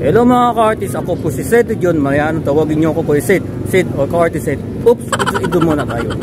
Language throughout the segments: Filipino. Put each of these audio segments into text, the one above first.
Hello mga ka-artist, ako po si Seth John. Mayan, tawagin niyo ako po si Seth o ka-artist Seth. Oops, ito muna tayo.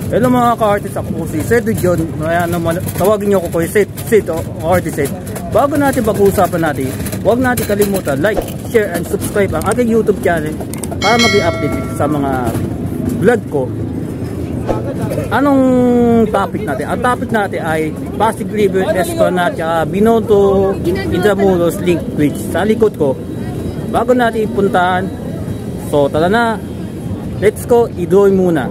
Hello mga ka-artist, ako po si Seth John. Ayan, tawagin niyo ako po si Seth o artist Seth. Bago natin pag-uusapan natin, huwag natin kalimutan like, share, and subscribe ang aking YouTube channel para maging update sa mga vlog ko. Anong topic natin? Ang topic natin ay Pasig River, Esplanade, Binondo, Intramuros, Link Bridge. Sa likod ko, bago natin ipuntahan, so tala na, let's go, i-drawing muna.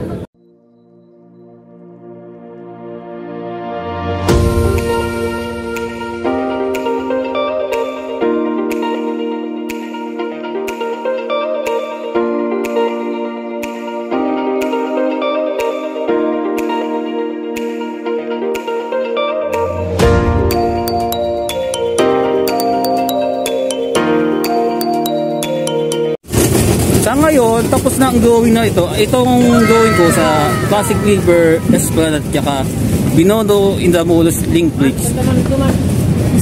Sa ngayon, tapos na ang drawing na ito. Itong drawing ko sa Pasig River, Esplanade, tsaka Binondo, Intramuros, Link Bridge.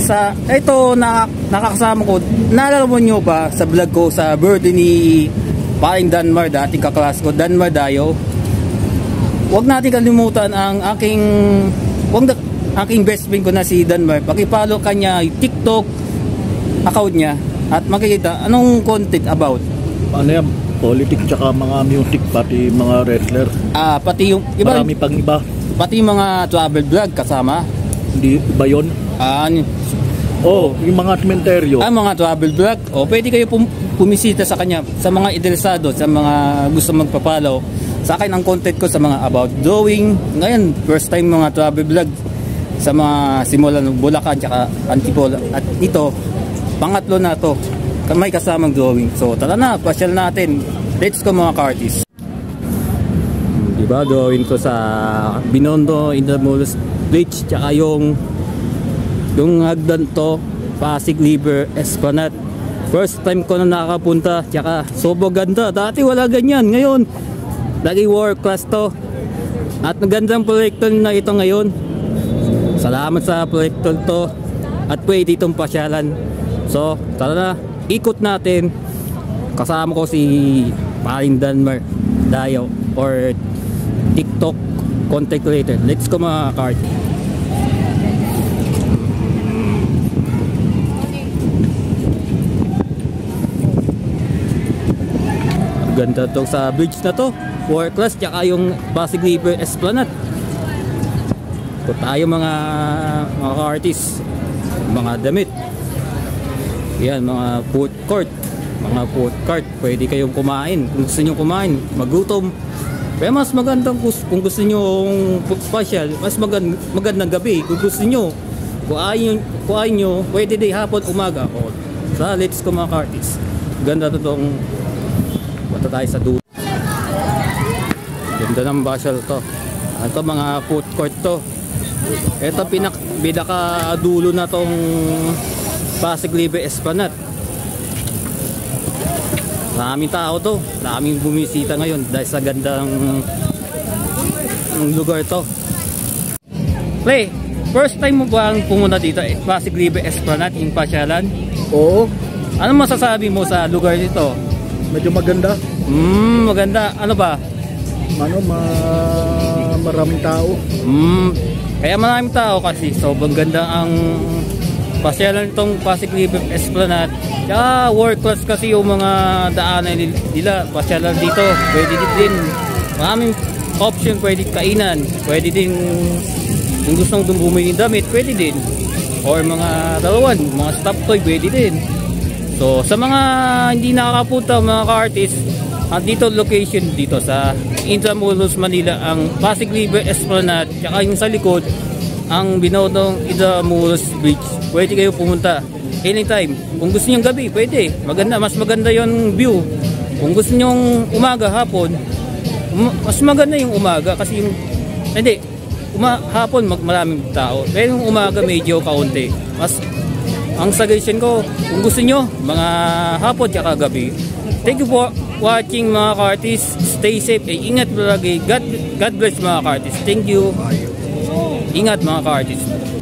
Sa ito, nakakasama ko, naalala mo nyo ba sa vlog ko sa birthday ni paring Danmar, dating kaklas ko, Danmar Dayo? Huwag natin kalimutan ang aking best friend ko na si Danmar. Pakipollow kanya yung TikTok account niya at makikita anong content about. Ano yan? Politics tsaka mga music, pati mga wrestler. Pati yung iba, marami pang iba. Pati yung mga travel vlog kasama. Hindi ba yun? Yung mga sementeryo. Mga travel vlog. Pwede kayo pumisita sa kanya, sa mga interesado, sa mga gusto magpapalaw. Sa akin ang content ko sa mga about drawing. Ngayon, first time mga travel vlog sa mga simulan ng Bulacan tsaka Antipolo. At ito, pangatlo na to. May kasamang drawing. So tara na, pasyal natin. Let's go mga ka-artist. Diba, drawing ko sa Binondo, Intramuros Bridge, tsaka yung hagdan to, Pasig River, Esplanade. First time ko na nakapunta, tsaka sobrang ganda. Dati wala ganyan, ngayon lagi world class to. At magandang proyekto na ito ngayon. Salamat sa proyekto to. At pwede itong pasyalan. So tara na, ikot natin. Kasama ko si paring Danmar Dayo or TikTok content creator. Let's go mga card. Ganda to sa bridge na to, world class, tsaka yung Pasig River Esplanade. Ito tayo mga artist, mga damit. Yan, mga food court. Mga food court, pwede kayong kumain. Kung gusto nyo kumain, magutom. Pero mas magandang kung gusto nyo pasyal, mas magandang gabi. Kung gusto nyo, kung ayaw nyo, pwede din hapon, umaga. Sa let's go mga artists. Ganda to tong punta tayo sa dulo. Ganda ng basyal to. Ito mga food court to. Ito pinaka dulo na tong Pasig River Esplanade. Maraming tao to, maraming bumisita ngayon dahil sa gandang lugar to. Play, first time mo ba pumunta dito Pasig River Esplanade, yung pasyalan? Oo. Ano masasabi mo sa lugar dito? Medyo maganda. Maganda. Ano ba? Maraming tao. Kaya maraming tao kasi sobrang ganda ang pasyalan itong Pasig River Esplanade. Kaya world class kasi yung mga daanan nila. Pasyalan dito, pwede din. Maraming option, pwede kainan. Pwede din, kung gusto mong bumili ng damit, pwede din. Or mga dalawan, mga stop toy, pwede din. So sa mga hindi nakakapunta, mga ka-artist, dito location dito sa Intramuros, Manila, ang Pasig River Esplanade. Kaya yung sa likod, ang Binondo Intramuros Bridge. Pwede kayo pumunta anytime. Kung gusto niyo gabi, pwede. Maganda, mas maganda yung view. Kung gusto niyo umaga, hapon, mas maganda yung umaga kasi yung hindi hapon maraming tao. Pero yung umaga medyo kaunti. Mas ang suggestion ko, kung gusto nyo, mga hapon tsaka gabi. Thank you for watching mga ka-artist. Stay safe. Ingat palagi. God bless mga ka-artist. Thank you. Ingat mga ka-artist.